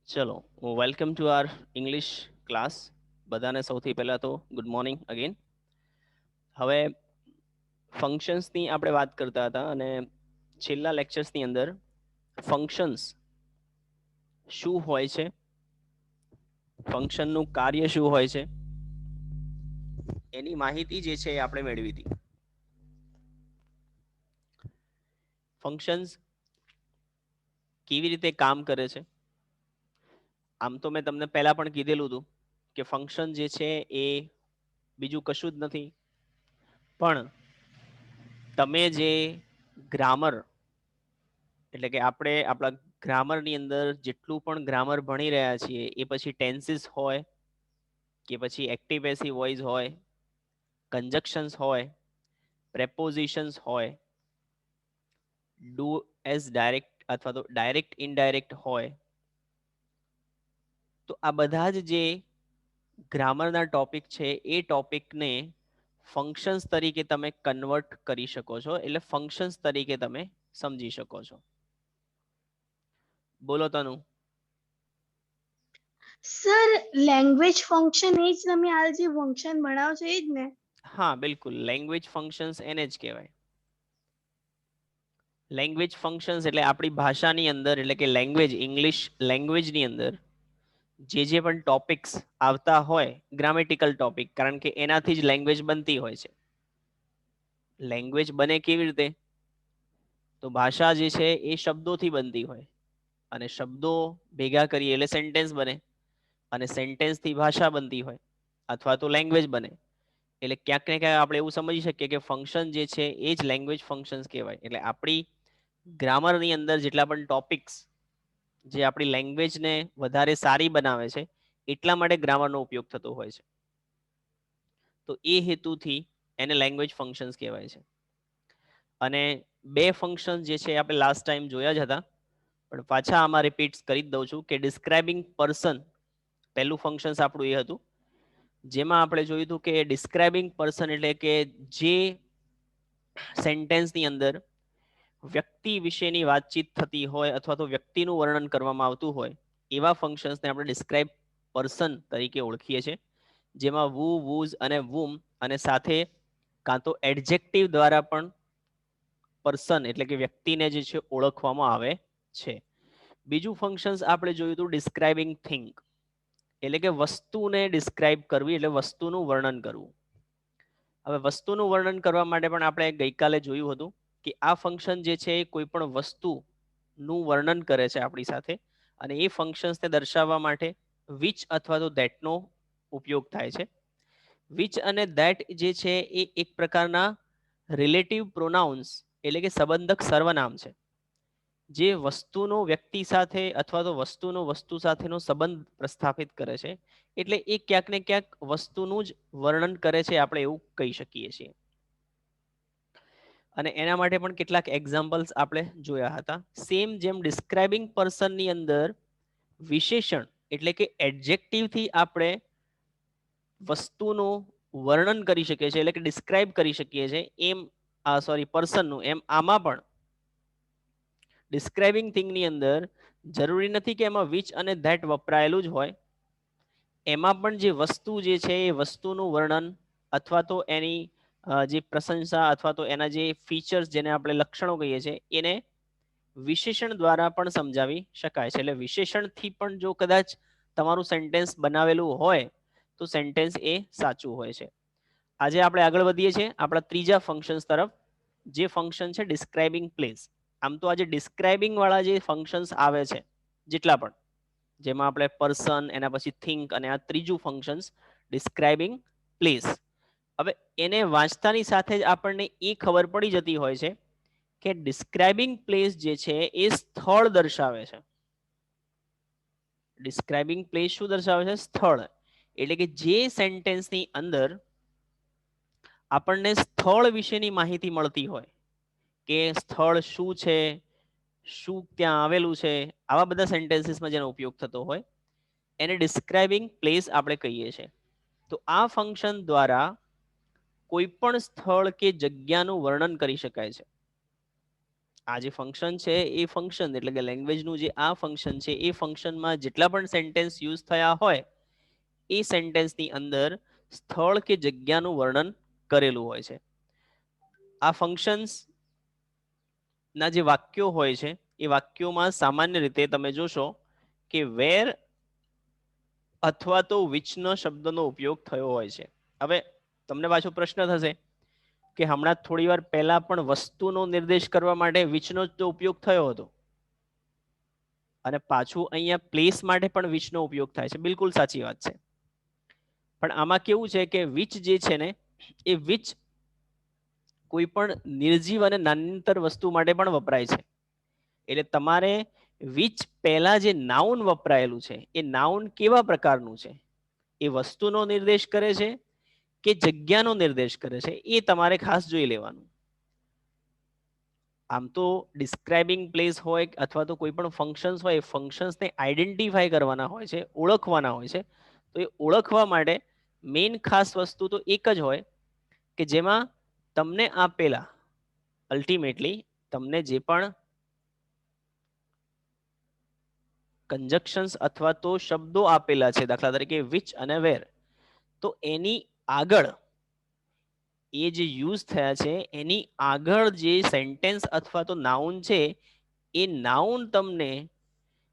ચલો welcome to our English class. બધાને સૌથી પહેલા તો ગુડ મોર્નિંગ અગેન. હવે ફંક્શન્સની આપણે વાત કરતા હતા અને છેલ્લા લેક્ચર્સની અંદર ફંક્શન્સ શું હોય છે, ફંક્શનનું કાર્ય શું હોય છે, એની માહિતી જે છે એ આપણે મેળવી હતી. ફંક્શન્સ કેવી રીતે કામ કરે છે, આમ તો મેં તમને પહેલા પણ કીધેલું હતું કે ફંક્શન જે છે એ બીજું કશું જ નથી, પણ તમે જે ગ્રામર એટલે કે આપણે આપણા ગ્રામરની અંદર જેટલું પણ ગ્રામર ભણી રહ્યા છીએ, એ પછી ટેન્સીસ હોય કે પછી એક્ટિવ પેસિવ વોઇસ હોય, કંજક્શન્સ હોય, પ્રેપોઝિશન્સ હોય, ડુ એઝ ડાયરેક્ટ અથવા તો ડાયરેક્ટ ઇનડાયરેક્ટ હોય, તો આ બધા જ જે ગ્રામરના ટોપિક છે એ ટોપિકને ફંક્શન્સ તરીકે તમે કન્વર્ટ કરી શકો છો, એટલે ફંક્શન્સ તરીકે તમે સમજી શકો છો. બોલો તનુ. સર લેંગ્વેજ ફંક્શન એ જ તમે હાલ જે ફંક્શન ભણાવો છો એ જ ને? હા બિલકુલ, લેંગ્વેજ ફંક્શન્સ એને જ કહેવાય. લેંગ્વેજ ફંક્શન્સ એટલે આપણી ભાષાની અંદર, એટલે કે લેંગ્વેજ ઇંગ્લિશ લેંગ્વેજની અંદર જે પણ ટોપિક્સ આવતા હોય, ગ્રામેટિકલ ટોપિક, કારણ કે એનાથી જ લેંગ્વેજ બનતી હોય છે. લેંગ્વેજ બને કેવી રીતે? તો ભાષા જે છે એ શબ્દોથી બનતી હોય, અને શબ્દો ભેગા કરીએ એટલે સેન્ટેન્સ બને, અને સેન્ટેન્સથી ભાષા બનતી હોય અથવા તો લેંગ્વેજ બને. એટલે ક્યાંક ને ક્યાંક આપણે એવું સમજી શકીએ કે ફંક્શન જે છે એ જ લેંગ્વેજ ફંક્શન્સ કહેવાય. એટલે આપણી ગ્રામરની અંદર જેટલા પણ ટોપિક્સ જે આપણી લેંગ્વેજને વધારે સારી બનાવે છે, એટલા માટે ગ્રામરનો ઉપયોગ થતો હોય છે. તો એ હેતુથી એને લેંગ્વેજ ફંક્શન્સ કહેવાય છે. અને બે ફંક્શન જે છે આપણે લાસ્ટ ટાઈમ જોયા જ હતા, પણ પાછા આમાં રિપીટ કરી જ દઉં છું કે ડિસ્ક્રાઇબિંગ પર્સન પહેલું ફંક્શન આપણું એ હતું, જેમાં આપણે જોયું હતું કે ડિસ્ક્રાઇબિંગ પર્સન એટલે કે જે સેન્ટેન્સની અંદર વ્યક્તિ વિશેની વાતચીત થતી હોય અથવા તો વ્યક્તિનું વર્ણન કરવામાં આવતું હોય, એવા ફંક્શન્સને આપણે ડિસ્ક્રાઇબ પર્સન તરીકે ઓળખીએ છીએ. જેમાં વુ, વુઝ અને વુમ, અને સાથે કાં તો એડજેક્ટિવ દ્વારા પણ પર્સન એટલે કે વ્યક્તિને જે છે ઓળખવામાં આવે છે. બીજું ફંક્શન્સ આપણે જોયું હતું ડિસ્ક્રાઇબિંગ થિંગ, એટલે કે વસ્તુને ડિસ્ક્રાઇબ કરવી, એટલે વસ્તુનું વર્ણન કરવું. હવે વસ્તુનું વર્ણન કરવા માટે પણ આપણે ગઈકાલે જોયું હતું કે આ ફંક્શન જે છે એ કોઈ પણ વસ્તુનું વર્ણન કરે છે આપણી સાથે, અને એ ફંક્શન્સને દર્શાવવા માટે વિચ અથવા તો ધેટનો ઉપયોગ થાય છે. વિચ અને ધેટ જે છે એ એક પ્રકારના રિલેટિવ પ્રોનાઉન્સ એટલે કે સંબંધક સર્વનામ છે, જે વસ્તુનો વ્યક્તિ સાથે અથવા તો વસ્તુનો વસ્તુ સાથેનો સંબંધ પ્રસ્થાપિત કરે છે. એટલે એ ક્યાંક ને ક્યાંક વસ્તુનું જ વર્ણન કરે છે, આપણે એવું કહી શકીએ છીએ. અને એના માટે પણ કેટલાક એક્ઝામ્પલ્સ આપણે જોયા હતા. સેમ જેમ ડિસ્ક્રાઇબિંગ પર્સનની અંદર વિશેષણ એટલે કે એડજેક્ટિવથી આપણે વસ્તુનું વર્ણન કરી શકીએ છીએ, એટલે કે ડિસ્ક્રાઇબ કરી શકીએ છીએ, એમ પર્સનનું, એમ આમાં પણ ડિસ્ક્રાઇબિંગ થિંગની અંદર જરૂરી નથી કે એમાં વિચ અને ધેટ વપરાયેલું જ હોય. એમાં પણ જે વસ્તુ જે છે એ વસ્તુનું વર્ણન અથવા તો એની જે પ્રશંસા અથવા તો એના જે ફીચર્સ જેને આપણે લક્ષણો કહીએ છીએ, એને વિશેષણ દ્વારા પણ સમજાવી શકાય છે. એટલે વિશેષણથી પણ જો કદાચ તમારું સેન્ટેન્સ બનાવેલું હોય તો સેન્ટેન્સ એ સાચું હોય છે. આજે આપણે આગળ વધીએ છીએ આપણા ત્રીજા ફંક્શન્સ તરફ, જે ફંક્શન છે ડિસ્ક્રાઇબિંગ પ્લેસ. આમ તો આજે ડિસ્ક્રાઇબિંગ વાળા જે ફંક્શન્સ આવે છે જેટલા પણ, જેમાં આપણે પર્સન, એના પછી થિંક, અને આ ત્રીજું ફંક્શન્સ ડિસ્ક્રાઇબિંગ પ્લેસ. હવે એને વાંચતાની સાથે જ આપણને એ ખબર પડી જતી હોય છે કે ડિસ્ક્રાઇબિંગ પ્લેસ જે છે એ સ્થળ દર્શાવે છે. ડિસ્ક્રાઇબિંગ પ્લેસ શું દર્શાવે છે? સ્થળ. એટલે કે જે સેન્ટેન્સની અંદર આપણને સ્થળ વિશેની માહિતી મળતી હોય કે સ્થળ શું છે, શું ત્યાં આવેલું છે, આવા બધા સેન્ટેન્સીસમાં જેનો ઉપયોગ થતો હોય એને ડિસ્ક્રાઇબિંગ પ્લેસ આપણે કહીએ છીએ. તો આ ફંક્શન દ્વારા કોઈ પણ સ્થળ કે જગ્યાનું વર્ણન કરી શકાય છે. આ જે ફંક્શન છે એ ફંક્શન એટલે કે લેંગ્વેજનું જે આ ફંક્શન છે એ ફંક્શનમાં જેટલા પણ સેન્ટેન્સ યુઝ થયા હોય એ સેન્ટેન્સની અંદર સ્થળ કે જગ્યાનું વર્ણન કરેલું હોય છે. આ ફંક્શન્સ ના જે વાક્યો હોય છે એ વાક્યોમાં સામાન્ય રીતે તમે જોશો કે વેર અથવા તો વિચનો શબ્દનો ઉપયોગ થયો હોય છે. હવે તમને પાછો પ્રશ્ન થશે કે હમણાં થોડી વાર પહેલા પણ વસ્તુનો નિર્દેશ કરવા માટે વિચનો જ તો ઉપયોગ થયો હતો અને પાછું અહીંયા પ્લેસ માટે પણ વિચનો ઉપયોગ થાય છે. બિલકુલ સાચી વાત છે. પણ આમાં કેવું છે કે વિચ જે છે ને એ વિચ કોઈ પણ નિર્જીવ અને નાન્યતર વસ્તુ માટે પણ વપરાય છે. એટલે તમારે વિચ પહેલા જે નાઉન વપરાયેલું છે એ નાઉન કેવા પ્રકારનું છે, એ વસ્તુનો નિર્દેશ કરે છે કે જગ્યાનો નિર્દેશ કરે છે, એ તમારે ખાસ જોઈ લેવાનું. આમ તો ડિસ્ક્રાઇબિંગ પ્લેસ હોય અથવા તો કોઈ પણ ફંક્શન્સ હોય, ફંક્શન્સને આઈડેન્ટિફાય કરવાના હોય છે, ઓળખવાના હોય છે. તો એ ઓળખવા માટે મેઇન ખાસ વસ્તુ તો એક જ હોય કે જેમાં તમને આપેલા અલ્ટિમેટલી તમને જે પણ કંજક્શન્સ અથવા તો શબ્દો આપેલા છે, દાખલા તરીકે વિચ અને વેર, તો એની આગળ એ જે યુઝ થયા છે એની આગળ જે સેન્ટેન્સ અથવા તો નાઉન છે એ નાઉન તમને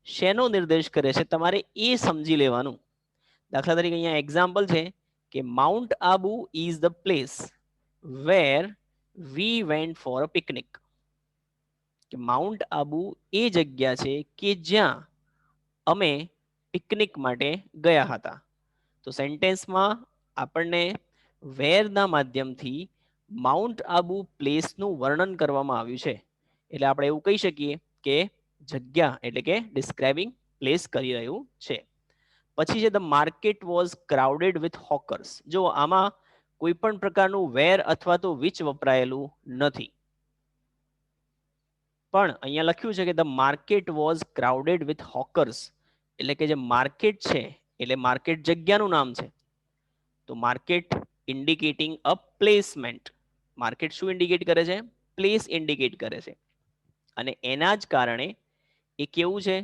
શેનો નિર્દેશ કરે છે તમારે એ સમજી લેવાનું. દાખલા તરીકે અહીંયા એક્ઝામ્પલ છે કે mount Abu is the place where we went for a picnic. કે માઉન્ટ આબુ એ જગ્યા છે કે જ્યાં અમે પિકનિક માટે ગયા હતા. તો સેન્ટેન્સમાં આપણને વેરના માધ્યમથી માઉન્ટ આબુ પ્લેસનું વર્ણન કરવામાં આવ્યું છે. એટલે આપણે એવું કહી શકીએ કે જગ્યા એટલે કે ડિસ્ક્રાઇબિંગ પ્લેસ કરી રહ્યું છે. પછી છે the market was crowded with hawkers. જો આમાં કોઈ પણ પ્રકારનું વેર અથવા તો વિચ વપરાયેલું નથી, પણ અહીંયા લખ્યું છે કે the market was crowded with hawkers, એટલે કે જે માર્કેટ છે એટલે માર્કેટ જગ્યાનું નામ છે. તો માર્કેટ ઇન્ડિકેટિંગ અ પ્લેસમેન્ટ. માર્કેટ શું ઇન્ડિકેટ કરે છે? પ્લેસ ઇન્ડિકેટ કરે છે. અને એના જ કારણે એ કેવું છે?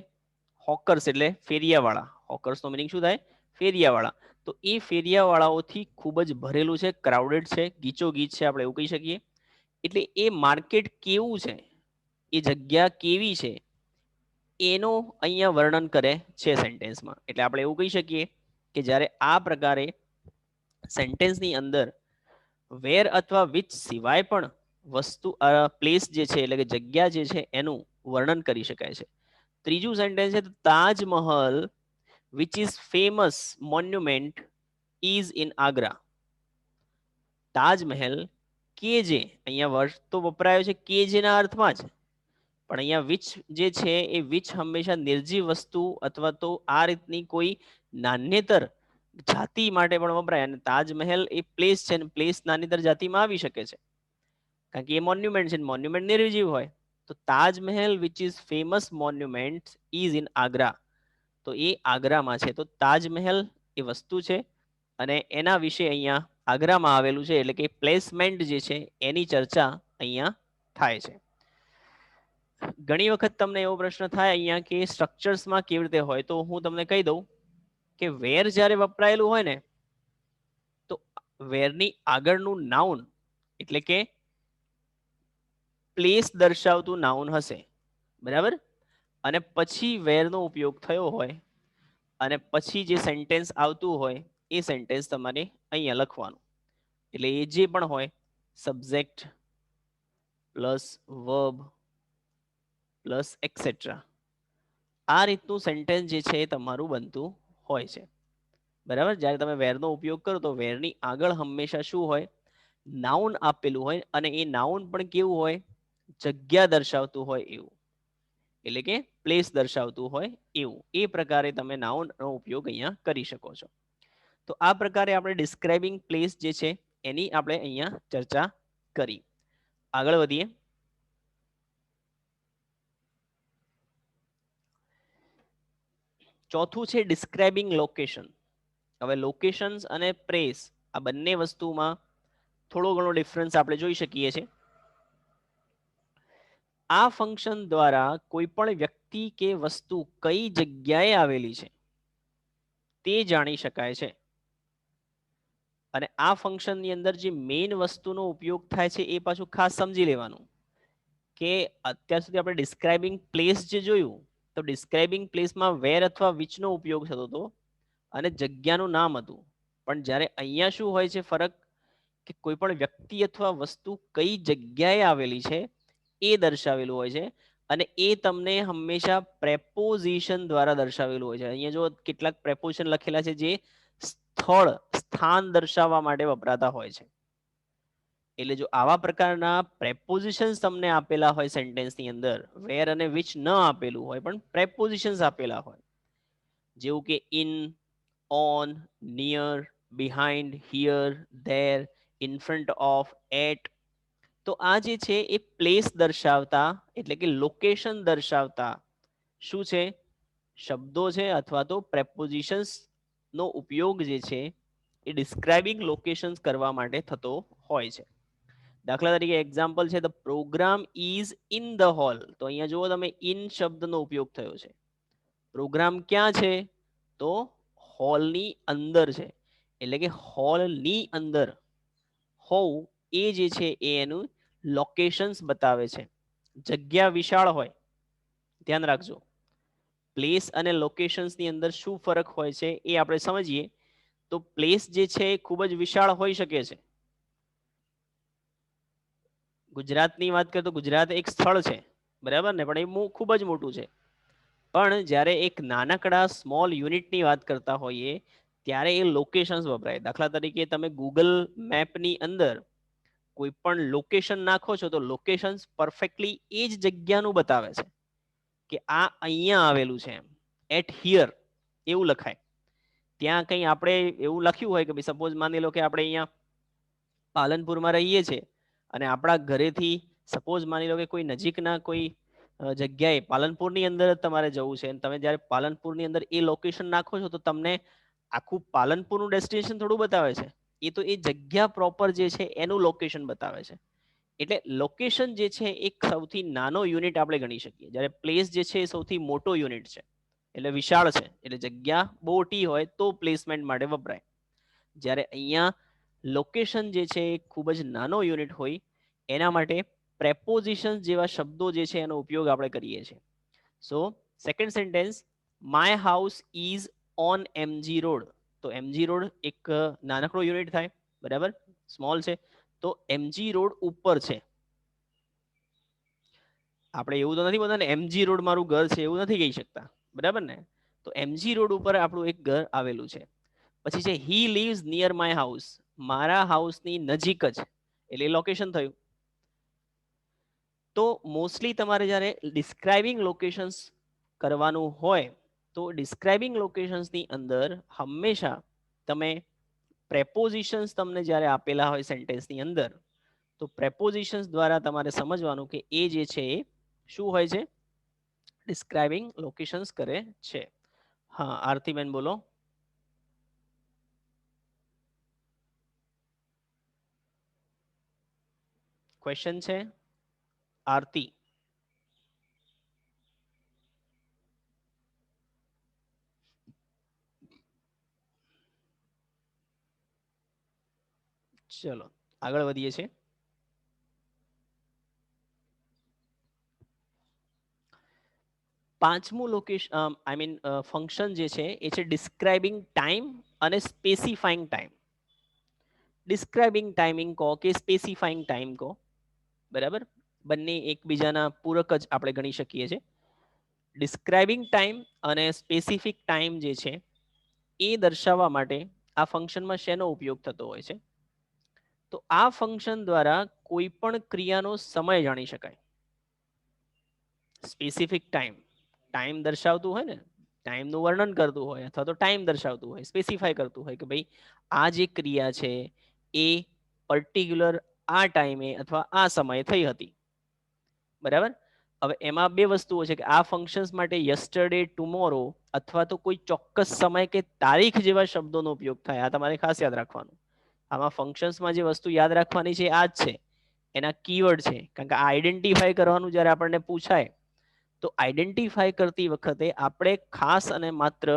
હોકર્સ એટલે ફેરિયાવાળા. હોકર્સનો મિનિંગ શું થાય? ફેરિયાવાળા. તો એ ફેરિયાવાળાઓથી ખૂબ જ ભરેલું છે, ક્રાઉડેડ છે, ગીચોગીચ છે, આપણે એવું કહી શકીએ. એટલે એ માર્કેટ કેવું છે, એ જગ્યા કેવી છે, એનો અહીંયા વર્ણન કરે છે સેન્ટેન્સમાં. એટલે આપણે એવું કહી શકીએ કે જ્યારે આ પ્રકારે સેન્ટેન્સની અંદર વેર અથવા વિચ સિવાય પણ વસ્તુ પ્લેસ જે છે એટલે કે જગ્યા જે છે એનું વર્ણન કરી શકાય છે. ત્રીજું સેન્ટેન્સ છે Taj Mahal which is famous monument is in Agra. Taj Mahal કે જે, અહીંયા વર્ડ તો વપરાયો છે કે જેના અર્થમાં જ, પણ અહીંયા વિચ જે છે એ વિચ હંમેશા નિર્જીવ વસ્તુ અથવા તો આ રીતની કોઈ નાન્યતર જાતિ માટે પણ વપરાય. અને તાજમહેલ એ પ્લેસ છે ને પ્લેસ નાન્યતર જાતિમાં આવી શકે છે કારણ કે એ મોન્યુમેન્ટ છે, મોન્યુમેન્ટ નિર્જીવ હોય. તો Taj Mahal which is famous monument is in Agra. તો એ આગ્રામાં છે. તો તાજમહેલ એ વસ્તુ છે અને એના વિશે અહીંયા આગ્રામાં આવેલું છે, એટલે કે પ્લેસમેન્ટ જે છે એની ચર્ચા અહીંયા થાય છે. ઘણી વખત તમને એવો પ્રશ્ન થાય અહીંયા કે સ્ટ્રક્ચર્સમાં કેવી રીતે હોય, તો હું તમને કહી દઉં કે વેર જ્યારે વપરાયેલું હોય ને તો વેરની આગળનું નાઉન એટલે કે પ્લેસ દર્શાવતું નાઉન હશે, બરાબર. અને પછી વેરનો ઉપયોગ થયો હોય અને પછી જે સેન્ટેન્સ આવતું હોય એ સેન્ટેન્સ તમારે અહીંયા લખવાનું. એટલે એ જે પણ હોય subject plus verb plus et cetera, આ રીતનું સેન્ટેન્સ જે છે એ તમારું બનતું હોય છે, બરાબર. જ્યારે તમે વેરનો ઉપયોગ કરો તો વેરની આગળ હંમેશા શું હોય? નાઉન આપેલું હોય અને એ નાઉન પણ કેવું હોય? જગ્યા દર્શાવતું હોય એવું, એટલે કે પ્લેસ દર્શાવતું હોય એવું. એ પ્રકારે તમે નાઉનનો ઉપયોગ અહીંયા કરી શકો છો. તો આ પ્રકારે આપણે ડિસ્ક્રાઇબિંગ પ્લેસ જે છે એની આપણે અહીંયા ચર્ચા કરી. આગળ વધીએ. ચોથું છે ડિસ્ક્રાઇબિંગ લોકેશન. હવે લોકેશન્સ અને પ્લેસ આ બંને વસ્તુમાં થોડો ઘણો ડિફરન્સ આપણે જોઈ શકીએ છીએ. આ ફંક્શન દ્વારા કોઈ પણ વ્યક્તિ કે વસ્તુ કઈ જગ્યાએ આવેલી છે તે જાણી શકાય છે. અને આ ફંક્શનની અંદર જે મેઇન વસ્તુનો ઉપયોગ થાય છે એ પાછું ખાસ સમજી લેવાનું કે અત્યાર સુધી આપણે ડિસ્ક્રાઇબિંગ પ્લેસ જે જોયું તો ડિસ્ક્રાઇબિંગ પ્લેસમાં વેર અથવા વિચનો ઉપયોગ થતો હતો અને જગ્યાનું નામ હતું. પણ જ્યારે અહીંયા શું હોય છે ફરક કે કોઈ પણ વ્યક્તિ અથવા વસ્તુ કઈ જગ્યાએ આવેલી છે એ દર્શાવેલું હોય છે અને એ તમને હંમેશા પ્રેપોઝિશન દ્વારા દર્શાવેલું હોય છે. અહીંયા જો કેટલાક પ્રેપોઝિશન લખેલા છે જે સ્થળ સ્થાન દર્શાવવા માટે વપરાતા હોય છે. એટલે જો આવા પ્રકારના પ્રેપોઝિશન્સ તમને આપેલા હોય સેન્ટેન્સની અંદર વેર અને વિચ ન આપેલું હોય પણ પ્રેપોઝિશન્સ આપેલા હોય જેવું કે in, on, near, behind, here, there, in front of, at, તો આ જે છે એ પ્લેસ દર્શાવતા એટલે કે લોકેશન દર્શાવતા શું છે શબ્દો છે અથવા તો પ્રેપોઝિશન્સ નો ઉપયોગ જે છે એ ડિસ્ક્રાઇબિંગ લોકેશન્સ કરવા માટે થતો હોય છે. દાખલા તરીકે એક્ઝામ્પલ છે the program is in the hall. તો અહીંયા જુઓ તમે ઇન શબ્દનો ઉપયોગ થયો છે. પ્રોગ્રામ ક્યાં છે તો હોલની અંદર છે. એટલે કે હોલની અંદર હોવું એ જે છે એ એનું લોકેશન્સ બતાવે છે. જગ્યા વિશાળ હોય, ધ્યાન રાખજો. પ્લેસ અને લોકેશન્સની અંદર શું ફરક હોય છે એ આપણે સમજીએ તો પ્લેસ જે છે એ ખૂબ જ વિશાળ હોઈ શકે છે. ગુજરાતની વાત કરીએ તો ગુજરાત એક સ્થળ છે બરાબર ને, પણ એ ખૂબ જ મોટું છે. પણ જ્યારે એક નાનકડા સ્મોલ યુનિટની વાત કરતા હોઈએ ત્યારે એ લોકેશન્સ વપરાય. દાખલા તરીકે તમે ગૂગલ મેપની અંદર કોઈ પણ લોકેશન નાખો છો તો લોકેશન્સ પરફેક્ટલી એ જ જગ્યાનું બતાવે છે કે આ અહીંયા આવેલું છે, એમ એટ હિયર એવું લખાય. ત્યાં કંઈ આપણે એવું લખ્યું હોય કે ભાઈ સપોઝ માની લો કે આપણે અહીંયા પાલનપુરમાં રહીએ છીએ અને આપણા ઘરેથી સપોઝ માની લો કે કોઈ નજીકના કોઈ જગ્યાએ પાલનપુરની અંદર તમારે જવું છે અને તમે જ્યારે પાલનપુરની અંદર એ લોકેશન નાખો છો તો તમને આખું પાલનપુરનું ડેસ્ટિનેશન થોડું બતાવે છે. એ તો એ જગ્યા પ્રોપર જે છે એનું લોકેશન બતાવે છે. એટલે લોકેશન જે છે એક સૌથી નાનો યુનિટ આપણે ગણી શકીએ, જ્યારે પ્લેસ જે છે એ સૌથી મોટો યુનિટ છે એટલે વિશાળ છે. એટલે જગ્યા મોટી હોય તો પ્લેસમેન્ટ માટે વપરાય. જ્યારે અહીંયા લોકેશન જે છે એ ખૂબ જ નાનો યુનિટ હોય એના માટે પ્રેપોઝિશન જેવા શબ્દો જે છે એનો ઉપયોગ આપણે કરીએ છીએ. So second sentence my house is on MG road. તો એમજી રોડ એક નાનકડો યુનિટ થાય બરાબર, સ્મોલ છે. તો એમજી રોડ ઉપર છે. આપણે એવું તો નથી બોલતા ને એમજી રોડ મારું ઘર છે, એવું નથી કહી શકતા બરાબર ને. તો એમજી રોડ ઉપર આપણું એક ઘર આવેલું છે. પછી છે હી લીવ્સ નિયર માય હાઉસ. મારા હાઉસની નજીક જ, એટલે લોકેશન થયું. તો મોસ્ટલી તમારે જ્યારે ડિસ્ક્રાઇબિંગ લોકેશન્સ કરવાનું હોય તો ડિસ્ક્રાઇબિંગ લોકેશન્સની અંદર હંમેશા તમે પ્રેપોઝિશન્સ તમને જ્યારે આપેલા હોય સેન્ટેન્સની અંદર તો પ્રેપોઝિશન્સ દ્વારા તમારે સમજવાનું કે એ જે છે એ શું હોય છે, ડિસ્ક્રાઇબિંગ લોકેશન્સ કરે છે. હા આરતીબેન બોલો. ક્વેશ્ચન છે આરતી. ચલો આગળ વધીએ છીએ. પાંચમું લોકેશન આઈ મીન ફંક્શન જે છે એ છે ડિસ્ક્રાઇબિંગ ટાઈમ અને સ્પેસિફાઈંગ ટાઈમ. ડિસ્ક્રાઇબિંગ ટાઈમિંગ કહો કે સ્પેસિફાઈંગ ટાઈમ કહો બરાબર, બંને એકબીજાના પૂરક જ આપણે ગણી શકીએ છીએ. ડિસ્ક્રાઇબિંગ ટાઈમ અને સ્પેસિફિક ટાઈમ જે છે એ દર્શાવવા માટે આ ફંક્શનમાં શેનો ઉપયોગ થતો હોય છે, તો આ ફંક્શન દ્વારા કોઈ પણ ક્રિયાનો સમય જાણી શકાય. સ્પેસિફિક ટાઈમ ટાઈમ દર્શાવતું હોય ને, ટાઈમનું વર્ણન કરતું હોય અથવા તો ટાઈમ દર્શાવતું હોય, સ્પેસિફાય કરતું હોય કે ભાઈ આ જે ક્રિયા છે એ પર્ટિક્યુલર આ ટાઈમે અથવા આ સમયે થઈ હતી બરાબર. હવે એમાં બે વસ્તુઓ છે કે આ ફંક્શન્સ માટે યસ્ટરડે, ટુમોરો અથવા તો કોઈ ચોક્કસ સમય કે તારીખ જેવા શબ્દોનો ઉપયોગ થાય. આ તમારે ખાસ યાદ રાખવાનું. આમાં ફંક્શન્સમાં જે વસ્તુ યાદ રાખવાની છે આ જ છે એના કીવર્ડ છે, કારણ કે આ આઈડેન્ટિફાય કરવાનું જ્યારે આપણને પૂછાય તો આઈડેન્ટિફાય કરતી વખતે આપણે ખાસ અને માત્ર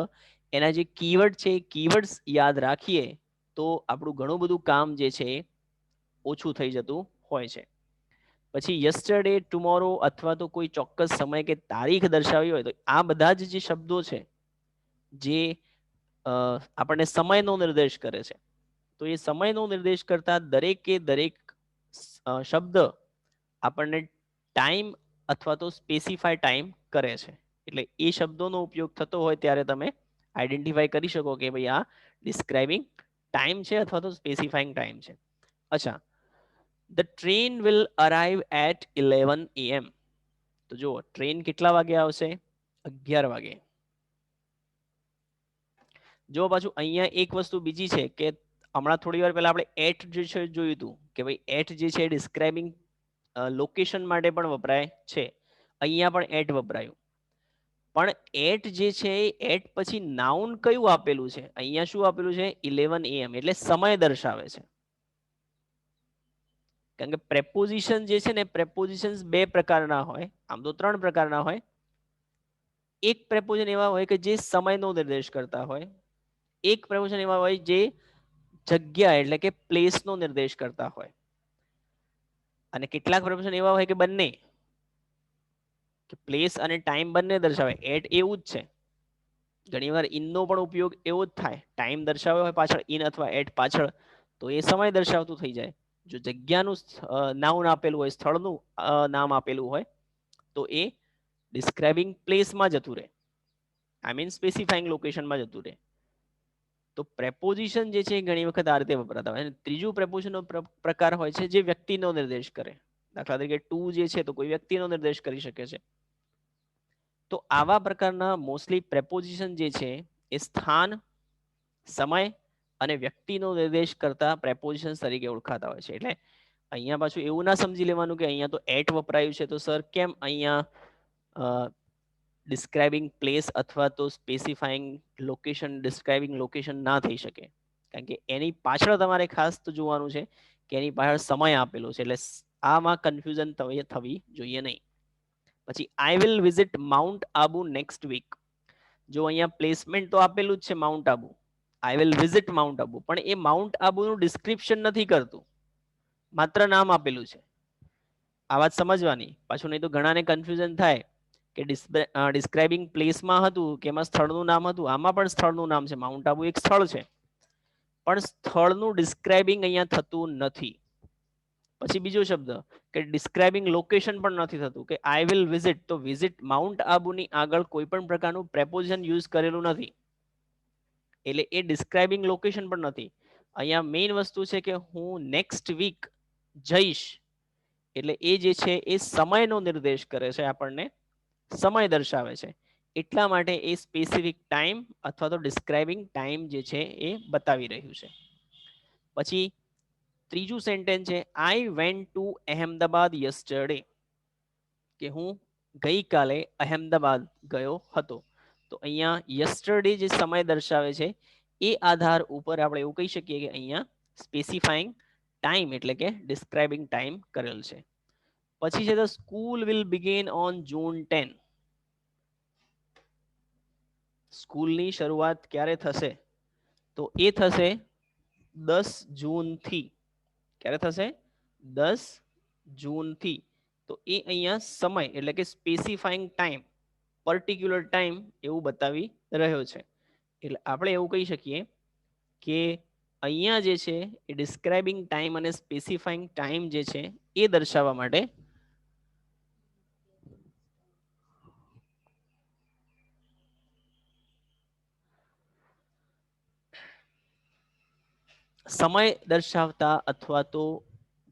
એના જે કીવર્ડ છે કીવર્ડ્સ યાદ રાખીએ તો આપણું ઘણું બધું કામ જે છે ઓછું થઈ જતું હોય છે. પછી યસ્ટરડે, ટુમોરો અથવા તો કોઈ ચોક્કસ સમય કે તારીખ દર્શાવી હોય તો આ બધા જ જે શબ્દો છે જે આપણને સમયનો નિર્દેશ કરે છે, તો એ સમયનો નિર્દેશ કરતા દરેકે દરેક શબ્દ આપણને ટાઈમ અથવા તો સ્પેસિફાય ટાઈમ કરે છે. એટલે એ શબ્દોનો ઉપયોગ થતો હોય ત્યારે તમે આઈડેન્ટિફાઈ કરી શકો કે ભાઈ આ ડિસ્ક્રાઇબિંગ ટાઈમ છે અથવા તો સ્પેસિફાઈંગ ટાઈમ છે. અચ્છા, the train will arrive at 11 AM. તો જુઓ ટ્રેન કેટલા વાગે આવશે? 11 વાગે. જો પાછું અહીંયા એક વસ્તુ બીજી છે કે હમણાં થોડી વાર પહેલા આપણે એટ જે છે જોયું હતું કે ભાઈ એટ જે છે ડિસ્ક્રાઇબિંગ લોકેશન માટે પણ વપરાય છે. અહીંયા પણ એટ વપરાયું, પણ એટ જે છે એટ પછી નાઉન કયું આપેલું છે? અહીંયા શું આપેલું છે? 11 AM, એટલે સમય દર્શાવે છે. કારણ કે પ્રેપોઝિશન જે છે ને, પ્રેપોઝિશન્સ બે પ્રકારના હોય, આમ તો 3 પ્રકારના હોય. એક પ્રેપોઝિશન એવા હોય કે જે સમયનો નિર્દેશ કરતા હોય, એક પ્રેપોઝિશન એવા હોય જે જગ્યા એટલે કે પ્લેસનો નિર્દેશ કરતા હોય, અને કેટલાક પ્રેપોઝિશન એવા હોય કે બંને, કે પ્લેસ અને ટાઈમ બંને દર્શાવે. એટ એવું જ છે. ઘણીવાર ઇનનો પણ ઉપયોગ એવો જ થાય. ટાઈમ દર્શાવ્યો હોય પાછળ ઇન અથવા એટ પાછળ, તો એ સમય દર્શાવતું થઈ જાય. જો જગ્યાનું નાઉન આપેલું હોય, સ્થળનું નામ આપેલું હોય, તો એ ડિસ્ક્રાઇબિંગ પ્લેસમાં જતું રહે, આઈ મીન સ્પેસિફાઈંગ લોકેશનમાં જતું રહે. તો પ્રેપોઝિશન જે છે એ ઘણી વખત આ રીતે વપરાતા હોય. ત્રીજું પ્રેપોઝિશનનો પ્રકાર હોય છે જે વ્યક્તિનો નિર્દેશ કરે. દાખલા તરીકે ટુ જે છે તો કોઈ વ્યક્તિનો નિર્દેશ કરી શકે છે. તો આવા પ્રકારના મોસ્ટલી પ્રેપોઝિશન જે છે એ સ્થાન, સમય અને વ્યક્તિનો નિર્દેશ કરતા પ્રેપોઝિશન તરીકે ઓળખાતા હોય છે. એટલે અહીંયા પાછું એવું ના સમજી લેવાનું કે અહીંયા તો એટ વપરાયું છે તો સર કેમ અહીંયા ડિસ્ક્રાઇબિંગ પ્લેસ અથવા તો સ્પેસિફાઈંગ લોકેશન, ડિસ્ક્રાઇબિંગ લોકેશન ના થઈ શકે? કારણ કે એની પાછળ તમારે ખાસ તો જોવાનું છે કે એની પાછળ સમય આપેલો છે. એટલે આમાં કન્ફ્યુઝન થવી જોઈએ નહીં. પછી I will visit Mount Abu next week. જો અહીંયા પ્લેસમેન્ટ તો આપેલું જ છે Mount Abu, I will visit Mount Abu, પણ એ માઉન્ટ આબુનું ડિસ્ક્રિપ્શન નથી કરતું, માત્ર નામ આપેલું છે. આ વાત સમજવાની, પાછું નહીં તો ઘણાને કન્ફ્યુઝન થાય કે ડિસ્ક્રાઇબિંગ પ્લેસમાં હતું કે એમાં સ્થળનું નામ હતું. આમાં પણ સ્થળનું નામ છે, માઉન્ટ આબુ એક સ્થળ છે, પણ સ્થળનું ડિસ્ક્રાઇબિંગ અહીંયા થતું નથી. પછી બીજો શબ્દ કે ડિસ્ક્રાઇબિંગ લોકેશન પણ નથી થતું, કે આઈ વિલ વિઝિટ, તો વિઝિટ માઉન્ટ આબુની આગળ કોઈ પણ પ્રકારનું પ્રેપોઝિશન યુઝ કરેલું નથી, એટલે એ ડિસ્ક્રાઇબિંગ લોકેશન પણ નથી. અહીંયા મેઇન વસ્તુ છે કે હું નેક્સ્ટ વીક જઈશ, એટલે એ જે છે એ સમયનો નિર્દેશ કરે છે, આપણને સમય દર્શાવે છે. એટલા માટે એ સ્પેસિફિક ટાઈમ અથવા તો ડિસ્ક્રાઇબિંગ ટાઈમ જે છે એ બતાવી રહ્યું છે. પછી ત્રીજું સેન્ટેન્સ છે I went to Ahmedabad yesterday, કે હું ગઈકાલે અહેમદાબાદ ગયો હતો. તો અહીંયા યસ્ટરડે જે સમય દર્શાવે છે એ આધાર ઉપર આપણે એવું કહી શકીએ કે અહીંયા સ્પેસિફાઈંગ ટાઈમ એટલે કે ડિસ્ક્રાઇબિંગ ટાઈમ કરેલ છે. પછી છે the school will begin on June 10. સ્કૂલની શરૂઆત ક્યારે થશે? તો એ થશે 10 જૂનથી. ક્યારે થશે? 10 જૂનથી. તો એ અહીંયા સમય એટલે કે સ્પેસિફાઈંગ ટાઈમ, પર્ટિક્યુલર ટાઈમ એવું બતાવી રહ્યો છે. એટલે આપણે એવું કહી શકીએ કે અહીંયા જે છે એ ડિસ્ક્રાઇબિંગ ટાઈમ અને સ્પેસિફાઈંગ ટાઈમ જે છે એ દર્શાવવા માટે સમય દર્શાવતા અથવા તો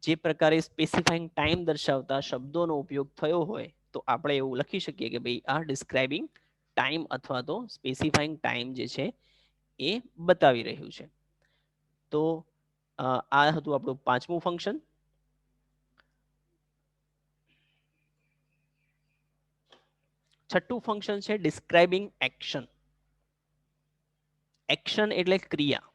જે પ્રકારે સ્પેસિફાઈંગ ટાઈમ દર્શાવતા શબ્દોનો ઉપયોગ થયો હોય તો આપણે એવું લખી શકીએ કે ભાઈ આ ડિસ્ક્રાઇબિંગ ટાઈમ અથવા તો સ્પેસિફાઈંગ ટાઈમ જે છે એ બતાવી રહ્યું છે. તો આ હતું આપણું પાંચમું ફંક્શન. છઠ્ઠું ફંક્શન છે ડિસ્ક્રાઇબિંગ એક્શન. એક્શન એટલે ક્રિયા.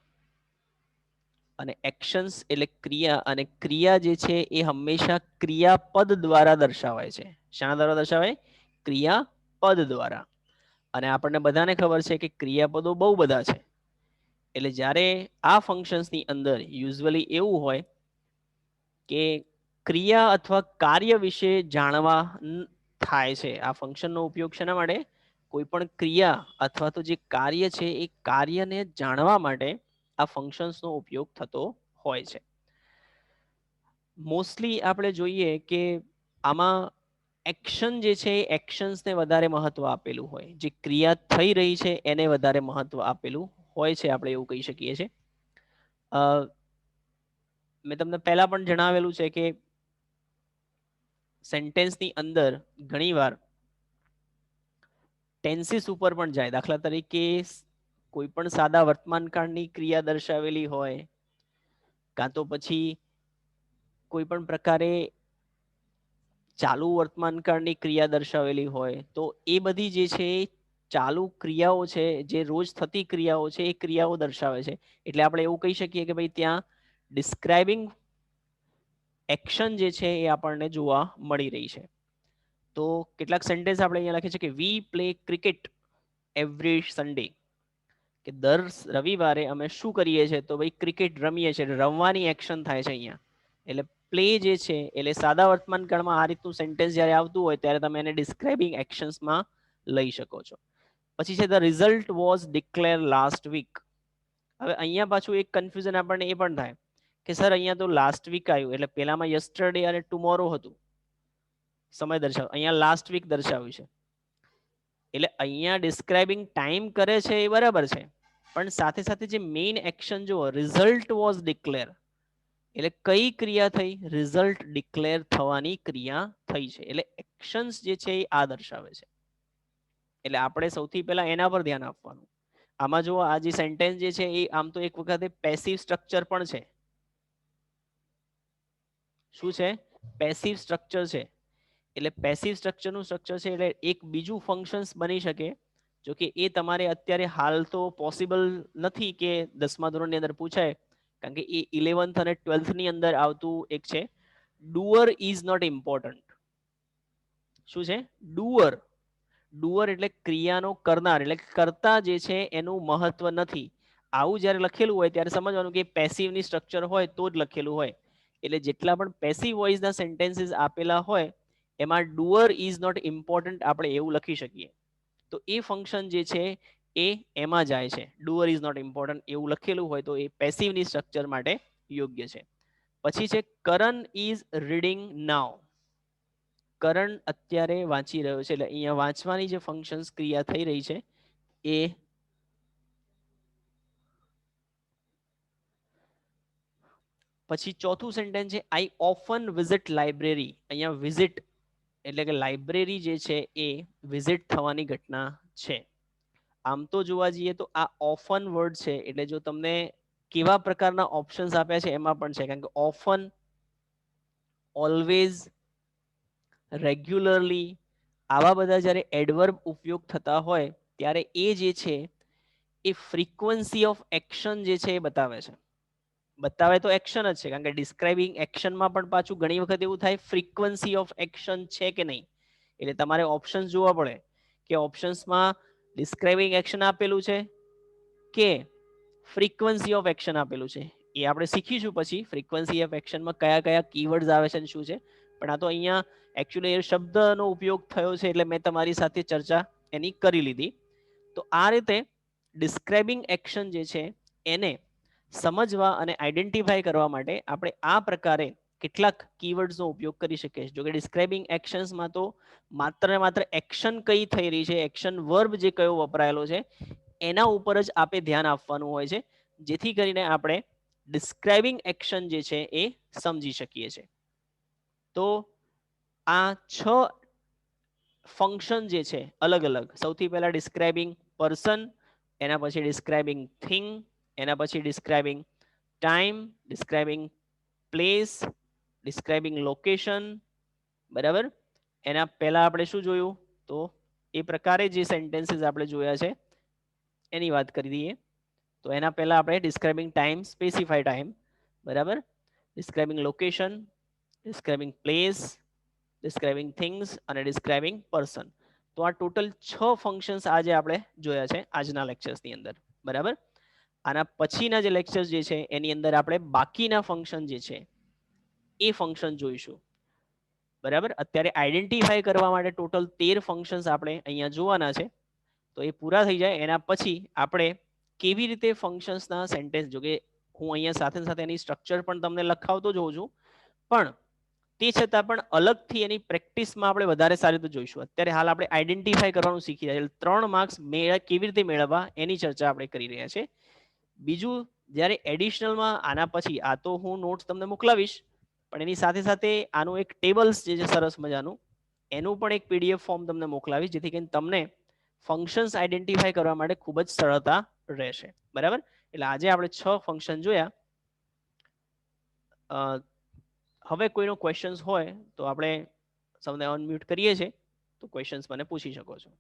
અને એક્શન્સ એટલે ક્રિયા, અને ક્રિયા જે છે એ હંમેશા ક્રિયાપદ દ્વારા દર્શાવાય છે. શાના દ્વારા દર્શાવાય? ક્રિયાપદ દ્વારા. અને આપણને બધાને ખબર છે કે ક્રિયાપદો બહુ બધા છે. એટલે જ્યારે આ ફંક્શન્સની અંદર યુઝ્યુઅલી એવું હોય કે ક્રિયા અથવા કાર્ય વિશે જાણવા થાય છે. આ ફંક્શનનો ઉપયોગ શેના માટે? કોઈ પણ ક્રિયા અથવા તો જે કાર્ય છે એ કાર્યને જાણવા માટે આ ફંક્શન્સનો ઉપયોગ થતો હોય છે. મોસ્ટલી આપણે જોઈએ કે આમાં એક્શન જે છે એ એક્શન્સને વધારે મહત્વ આપેલું હોય, જે ક્રિયા થઈ રહી છે એને વધારે મહત્વ આપેલું હોય છે, આપણે એવું કહી શકીએ છીએ. મેં તમને પહેલા પણ જણાવેલું છે કે સેન્ટેન્સની અંદર ઘણીવાર ટેન્સીસ ઉપર પણ જાય. દાખલા તરીકે કોઈ પણ સાદા વર્તમાનકાળની ક્રિયા દર્શાવેલી હોય, કાં તો પછી કોઈ પણ પ્રકારે ચાલુ વર્તમાનકાળની ક્રિયા દર્શાવેલી હોય, તો એ બધી જે છે ચાલુ ક્રિયાઓ છે, જે રોજ થતી ક્રિયાઓ છે, એ ક્રિયાઓ દર્શાવે છે. એટલે આપણે એવું કહી શકીએ કે ભાઈ ત્યાં ડિસ્ક્રાઇબિંગ એક્શન જે છે એ આપણને જોવા મળી રહી છે. તો કેટલાક સેન્ટેન્સ આપણે અહીંયા લખીએ છીએ કે we play cricket every Sunday, કે દર રવિવારે અમે શું કરીએ છીએ? તો ભાઈ ક્રિકેટ રમીએ છીએ. રમવાની એક્શન થાય છે અહીંયા. એટલે પ્લે જે છે એટલે સાદા વર્તમાનકાળમાં આ રીતનું સેન્ટેન્સ જ્યારે આવતું હોય ત્યારે તમે એને ડિસ્ક્રાઇબિંગ એક્શન્સમાં લઈ શકો છો. પછી છે the result was declare last week. હવે અહીંયા પાછું એક કન્ફ્યુઝન આપણને એ પણ થાય કે સર અહીંયા તો લાસ્ટ વીક આવ્યું, એટલે પેલામાં યસ્ટરડે અને ટુમોરો હતું સમય દર્શાવ, અહીંયા લાસ્ટ વીક દર્શાવ્યું છે. એટલે અહીંયા ડિસ્ક્રાઇબિંગ ટાઈમ કરે છે એ બરાબર છે, પણ સાથે સાથે જે મેઇન એક્શન જુઓ, રિઝલ્ટ વોઝ ડિક્લેર, એટલે કઈ ક્રિયા થઈ? રિઝલ્ટ ડિક્લેર થવાની ક્રિયા થઈ છે. એટલે એક્શન્સ જે છે એ આ દર્શાવે છે. એટલે આપણે સૌથી પહેલા એના પર ધ્યાન આપવાનું. આમાં જો આ જે સેન્ટેન્સ જે છે એ આમ તો એક વખતે પેસિવ સ્ટ્રક્ચર પણ છે. શું છે? પેસિવ સ્ટ્રક્ચર છે. એટલે પેસિવ સ્ટ્રક્ચરનું સ્ટ્રક્ચર છે એટલે એક બીજું ફંક્શન્સ બની શકે, જો કે એ તમારે અત્યારે હાલ તો પોસિબલ નથી કે 10મા ધોરણની અંદર પૂછાય, કારણ કે એ 11th અને 12th ની અંદર આવતું એક છે. Doer is not important. શું છે? ડુઅર. ડુઅર એટલે ક્રિયાનો કરનાર, એટલે કર્તા જે છે એનું મહત્વ નથી. આવું જ્યારે લખેલું હોય ત્યારે સમજવાનું કે પેસિવની સ્ટ્રક્ચર હોય તો જ લખેલું હોય. એટલે જેટલા પણ પેસિવ વોઇસના સેન્ટેન્સીસ આપેલા હોય એમાં ડુઅર ઇઝ નોટ ઇમ્પોર્ટન્ટ આપણે એવું લખી શકીએ. તો એ ફંક્શન જે છે એ એમાં જાય છે. ડુઅર ઇઝ નોટ ઇમ્પોર્ટન્ટ એવું લખેલું હોય તો એ પેસિવની સ્ટ્રક્ચર માટે યોગ્ય છે. પછી છે કરણ ઇઝ રીડિંગ નાઉ. કરણ અત્યારે વાંચી રહ્યો છે. એટલે અહીંયા વાંચવાની જે ફંક્શન્સ ક્રિયા થઈ રહી છે એ પછી ચોથું સેન્ટેન્સ છે આઈ ઓફન વિઝિટ લાઇબ્રેરી. અહીંયા વિઝિટ એટલે કે લાઇબ્રેરી જે છે એ વિઝિટ થવાની ઘટના છે. આમ તો જોવા જઈએ તો આ ઓફન વર્ડ છે, એટલે જો તમને કેવા પ્રકારના ઓપ્શન્સ આપ્યા છે એમાં પણ છે, કારણ કે ઓફન, ઓલવેઝ, રેગ્યુલરલી, આવા બધા જ્યારે એડવર્બ ઉપયોગ થતા હોય ત્યારે એ જે છે એ ફ્રીક્વન્સી ઓફ એક્શન જે છે એ બતાવે છે. બતાવે તો એક્શન જ છે, કારણ કે ડિસ્ક્રાઇબિંગ એક્શનમાં પણ પાછું ઘણી વખત એવું થાય ફ્રીક્વન્સી ઓફ એક્શન છે કે નહીં. એટલે તમારે ઓપ્શન્સ જોવા પડે કે ઓપ્શન્સમાં ડિસ્ક્રાઇબિંગ એક્શન આપેલું છે કે ફ્રીક્વન્સી ઓફ એક્શન આપેલું છે. એ આપણે શીખીશું પછી ફ્રીક્વન્સી ઓફ એક્શનમાં કયા કયા કીવર્ડ્સ આવે છે અને શું છે. પણ આ તો અહીંયા એકચ્યુઅલી એ શબ્દનો ઉપયોગ થયો છે એટલે મેં તમારી સાથે ચર્ચા એની કરી લીધી. તો આ રીતે ડિસ્ક્રાઇબિંગ એક્શન જે છે એને સમજવા અને આઈડેન્ટિફાઈ કરવા માટે આપણે આ પ્રકારે કેટલાક કીવર્ડ્સનો ઉપયોગ કરી શકીએ છીએ. જો કે ડિસ્ક્રાઇબિંગ એક્શન્સમાં તો માત્ર ને માત્ર એક્શન કઈ થઈ રહી છે, એક્શન વર્બ જે કયો વપરાયેલો છે એના ઉપર જ આપણે ધ્યાન આપવાનું હોય છે, જેથી કરીને આપણે ડિસ્ક્રાઇબિંગ એક્શન જે છે એ સમજી શકીએ છીએ. તો આ 6 ફંક્શન જે છે અલગ અલગ, સૌથી પહેલા ડિસ્ક્રાઇબિંગ પર્સન, એના પછી ડિસ્ક્રાઇબિંગ થિંગ, એના પછી describing time, describing place, describing location, બરાબર. એના પહેલા આપણે શું જોયું? તો એ પ્રકારે જે સેન્ટેન્સીસ આપણે જોયા છે એની વાત કરી દઈએ. તો એના પહેલા આપણે ડિસ્ક્રાઇબિંગ ટાઈમ, સ્પેસિફાઈ ટાઈમ, બરાબર. Describing location, describing place, describing things અને ડિસ્ક્રાઇબિંગ પર્સન. તો આ ટોટલ 6 ફંક્શન્સ આજે આપણે જોયા છે આજના લેક્ચર્સની અંદર. બરાબર. આના પછીના જે લેક્ચર્સ જે છે એની અંદર આપણે બાકીના ફંક્શન જે છે એ ફંક્શન જોઈશું. બરાબર. અત્યારે આઈડેન્ટિફાઈ કરવા માટે ટોટલ 13 ફંક્શન્સ આપણે અહીંયા જોવાના છે. તો એ પૂરા થઈ જાય એના પછી આપણે કેવી રીતે ફંક્શન્સના સેન્ટેન્સ, જો કે હું અહીંયા સાથે સાથે એની સ્ટ્રક્ચર પણ તમને લખાવતો જોઉં છું, પણ તે છતાં પણ અલગથી એની પ્રેક્ટિસમાં આપણે વધારે સારી રીતે જોઈશું. અત્યારે હાલ આપણે આઈડેન્ટિફાઈ કરવાનું શીખી રહ્યા છીએ. 3 માર્ક્સ કેવી રીતે મેળવવા એની ચર્ચા આપણે કરી રહ્યા છીએ. બીજું, જ્યારે એડિશનલમાં આના પછી આ તો હું નોટ્સ તમને મોકલાવીશ, પણ એની સાથે સાથે આનું એક ટેબલ્સ જે છે સરસ મજાનું, એનું પણ એક પીડીએફ ફોર્મ તમને મોકલાવીશ, જેથી કરીને તમને ફંક્શન્સ આઈડેન્ટિફાઈ કરવા માટે ખૂબ જ સરળતા રહેશે. બરાબર. એટલે આજે આપણે 6 ફંક્શન જોયા. હવે કોઈનો ક્વેશ્ચન્સ હોય તો આપણે સૌને અનમ્યુટ કરીએ છીએ, તો ક્વેશ્ચન્સ મને પૂછી શકો છો.